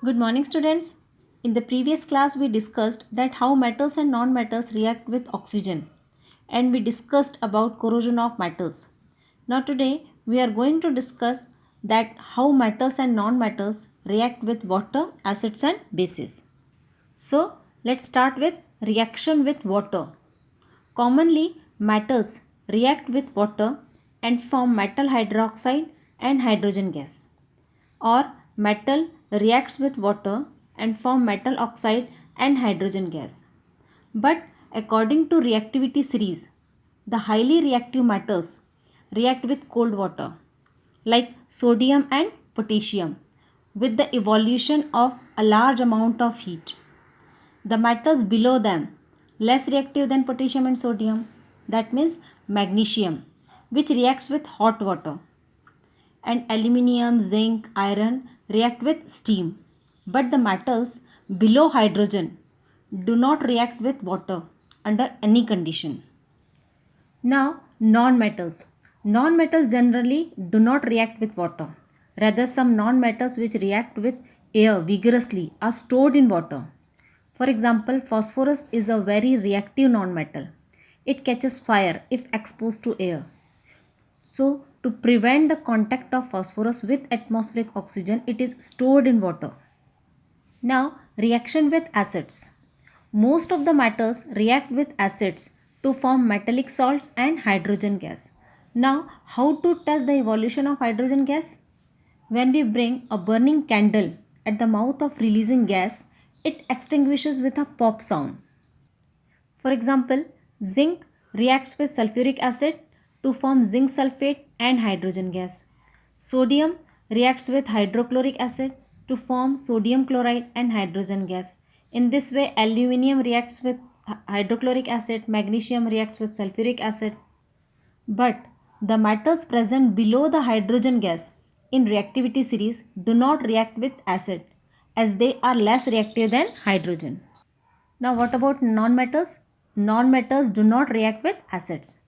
Good morning, students. In the previous class, we discussed that how metals and non-metals react with oxygen, and we discussed about corrosion of metals. Now today, we are going to discuss that how metals and non-metals react with water, acids and bases. So, let's start with reaction with water. Commonly, metals react with water and form metal hydroxide and hydrogen gas, or metal reacts with water and form metal oxide and hydrogen gas. But according to reactivity series, the highly reactive metals react with cold water like sodium and potassium with the evolution of a large amount of heat. The metals below them less reactive than potassium and sodium, that means magnesium, which reacts with hot water, and aluminium, zinc, iron react with steam. But the metals below hydrogen do not react with water under any condition. Now, non-metals. Non-metals generally do not react with water. Rather, some non-metals which react with air vigorously are stored in water. For example, phosphorus is a very reactive non-metal. It catches fire if exposed to air. So, to prevent the contact of phosphorus with atmospheric oxygen, it is stored in water. Now, reaction with acids. Most of the metals react with acids to form metallic salts and hydrogen gas. Now, how to test the evolution of hydrogen gas? When we bring a burning candle at the mouth of releasing gas, it extinguishes with a pop sound. For example, zinc reacts with sulfuric acid to form zinc sulfate and hydrogen gas. Sodium reacts with hydrochloric acid to form sodium chloride and hydrogen gas. In this way, aluminium reacts with hydrochloric acid, magnesium reacts with sulfuric acid. But the metals present below the hydrogen gas in reactivity series do not react with acid as they are less reactive than hydrogen. Now what about non-metals? Non-metals do not react with acids.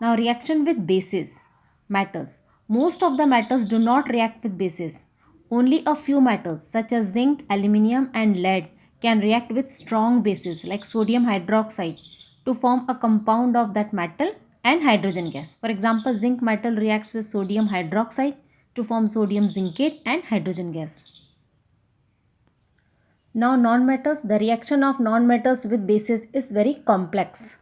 Now reaction with bases. Metals. Most of the metals do not react with bases. Only a few metals such as zinc, aluminium and lead can react with strong bases like sodium hydroxide to form a compound of that metal and hydrogen gas. For example, zinc metal reacts with sodium hydroxide to form sodium zincate and hydrogen gas. Now non-metals, the reaction of non-metals with bases is very complex.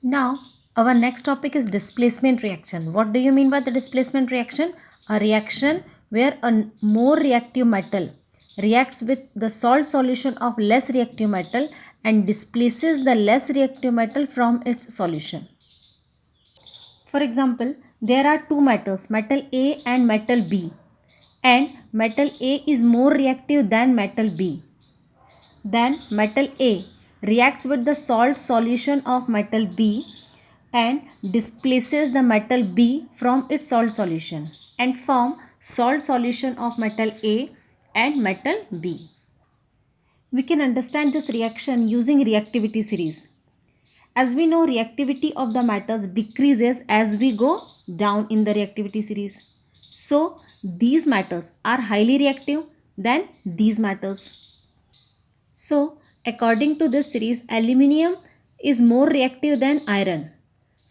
Now our next topic is displacement reaction. What do you mean by the displacement reaction? A reaction where a more reactive metal reacts with the salt solution of less reactive metal and displaces the less reactive metal from its solution. For example, there are two metals, metal A and metal B, and metal A is more reactive than metal B. Then metal A reacts with the salt solution of metal B and displaces the metal B from its salt solution and form salt solution of metal A and metal B. We can understand this reaction using reactivity series. As we know, reactivity of the metals decreases as we go down in the reactivity series. So, these metals are highly reactive than these metals. So, according to this series, aluminium is more reactive than iron.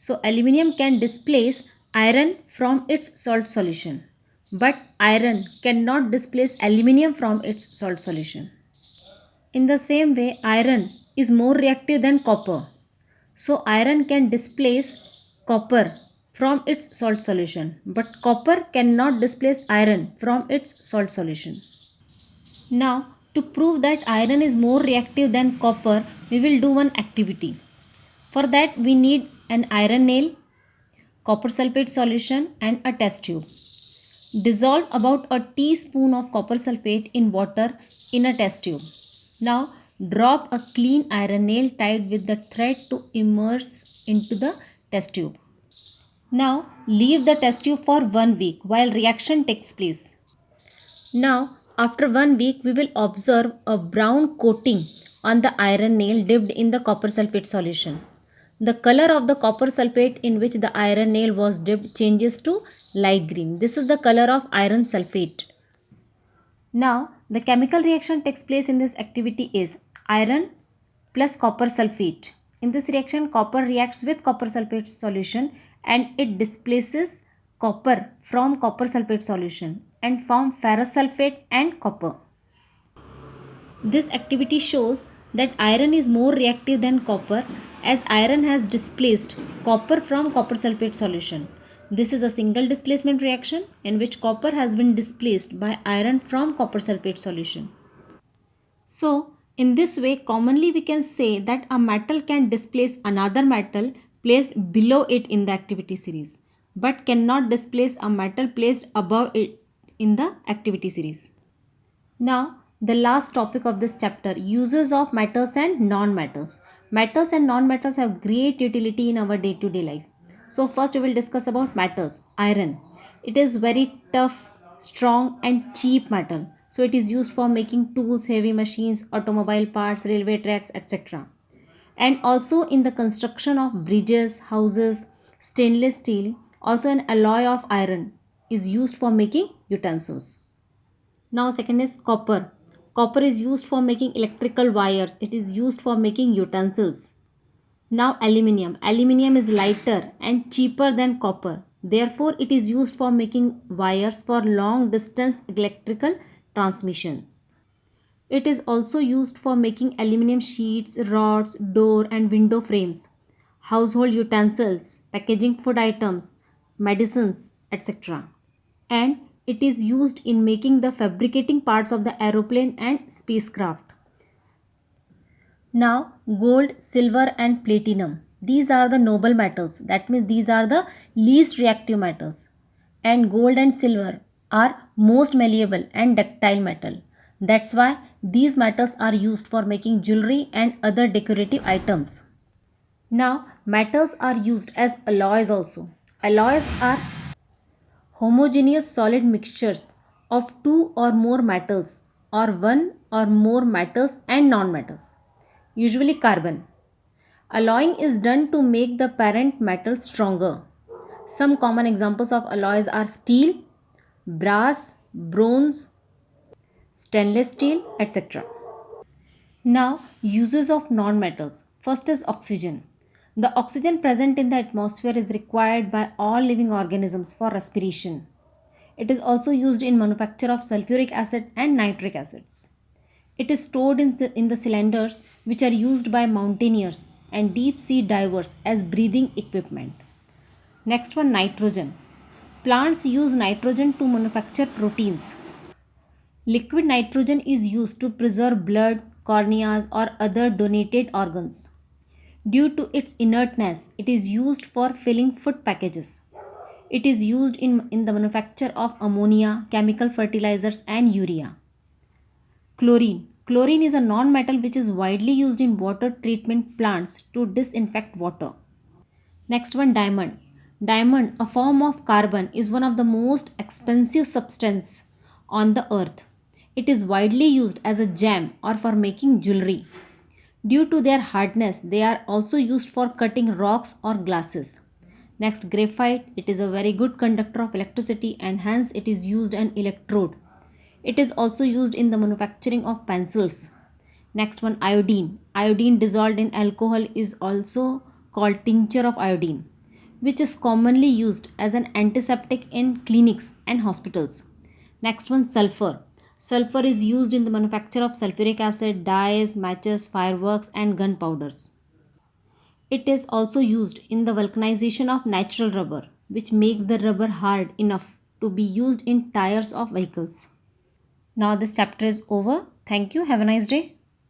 So, aluminium can displace iron from its salt solution, but iron cannot displace aluminium from its salt solution. In the same way, iron is more reactive than copper. So, iron can displace copper from its salt solution, but copper cannot displace iron from its salt solution. Now, to prove that iron is more reactive than copper, we will do one activity. For that, we need an iron nail, copper sulfate solution and a test tube. Dissolve about a teaspoon of copper sulfate in water in a test tube. Now, drop a clean iron nail tied with the thread to immerse into the test tube. Now, leave the test tube for 1 week while reaction takes place. Now, after 1 week, we will observe a brown coating on the iron nail dipped in the copper sulfate solution. The color of the copper sulfate in which the iron nail was dipped changes to light green. This is the color of iron sulfate. Now, The chemical reaction takes place in this activity is iron plus copper sulfate. In this reaction, copper reacts with copper sulfate solution and it displaces copper from copper sulfate solution and form ferrous sulfate and copper. This activity shows that iron is more reactive than copper as iron has displaced copper from copper sulfate solution. This is a single displacement reaction in which copper has been displaced by iron from copper sulfate solution. So, in this way, commonly we can say that a metal can displace another metal placed below it in the activity series, but cannot displace a metal placed above it in the activity series. Now, the last topic of this chapter, uses of metals and non-metals. Metals and non-metals have great utility in our day-to-day life. So first we will discuss about metals. Iron. It is very tough, strong and cheap metal. So it is used for making tools, heavy machines, automobile parts, railway tracks, etc. And also in the construction of bridges, houses, stainless steel, also an alloy of iron is used for making utensils. Now second is copper. Copper is used for making electrical wires. It is used for making utensils. Now aluminium. Aluminium is lighter and cheaper than copper. Therefore it is used for making wires for long distance electrical transmission. It is also used for making aluminium sheets, rods, door and window frames, household utensils, packaging food items, medicines, etc. And it is used in making the fabricating parts of the aeroplane and spacecraft. Now, gold, silver and platinum. These are the noble metals. That means these are the least reactive metals. And gold and silver are most malleable and ductile metal. That's why these metals are used for making jewelry and other decorative items. Now, metals are used as alloys also. Alloys are homogeneous solid mixtures of two or more metals or one or more metals and non-metals, usually carbon. Alloying is done to make the parent metal stronger. Some common examples of alloys are steel, brass, bronze, stainless steel, etc. Now, uses of non-metals. First is oxygen. The oxygen present in the atmosphere is required by all living organisms for respiration. It is also used in manufacture of sulfuric acid and nitric acids. It is stored in the cylinders which are used by mountaineers and deep sea divers as breathing equipment. Next one, nitrogen. Plants use nitrogen to manufacture proteins. Liquid nitrogen is used to preserve blood, corneas or other donated organs. Due to its inertness, it is used for filling food packages. It is used in the manufacture of ammonia, chemical fertilizers and urea. Chlorine. Chlorine is a non-metal which is widely used in water treatment plants to disinfect water. Next one, diamond. Diamond, a form of carbon, is one of the most expensive substance on the earth. It is widely used as a gem or for making jewelry. Due to their hardness, they are also used for cutting rocks or glasses. Next, graphite. It is a very good conductor of electricity and hence it is used an electrode. It is also used in the manufacturing of pencils. Next one, iodine. Iodine dissolved in alcohol is also called tincture of iodine, which is commonly used as an antiseptic in clinics and hospitals. Next one, sulfur. Sulfur is used in the manufacture of sulfuric acid, dyes, matches, fireworks and gunpowders. It is also used in the vulcanization of natural rubber, which makes the rubber hard enough to be used in tires of vehicles. Now this chapter is over. Thank you. Have a nice day.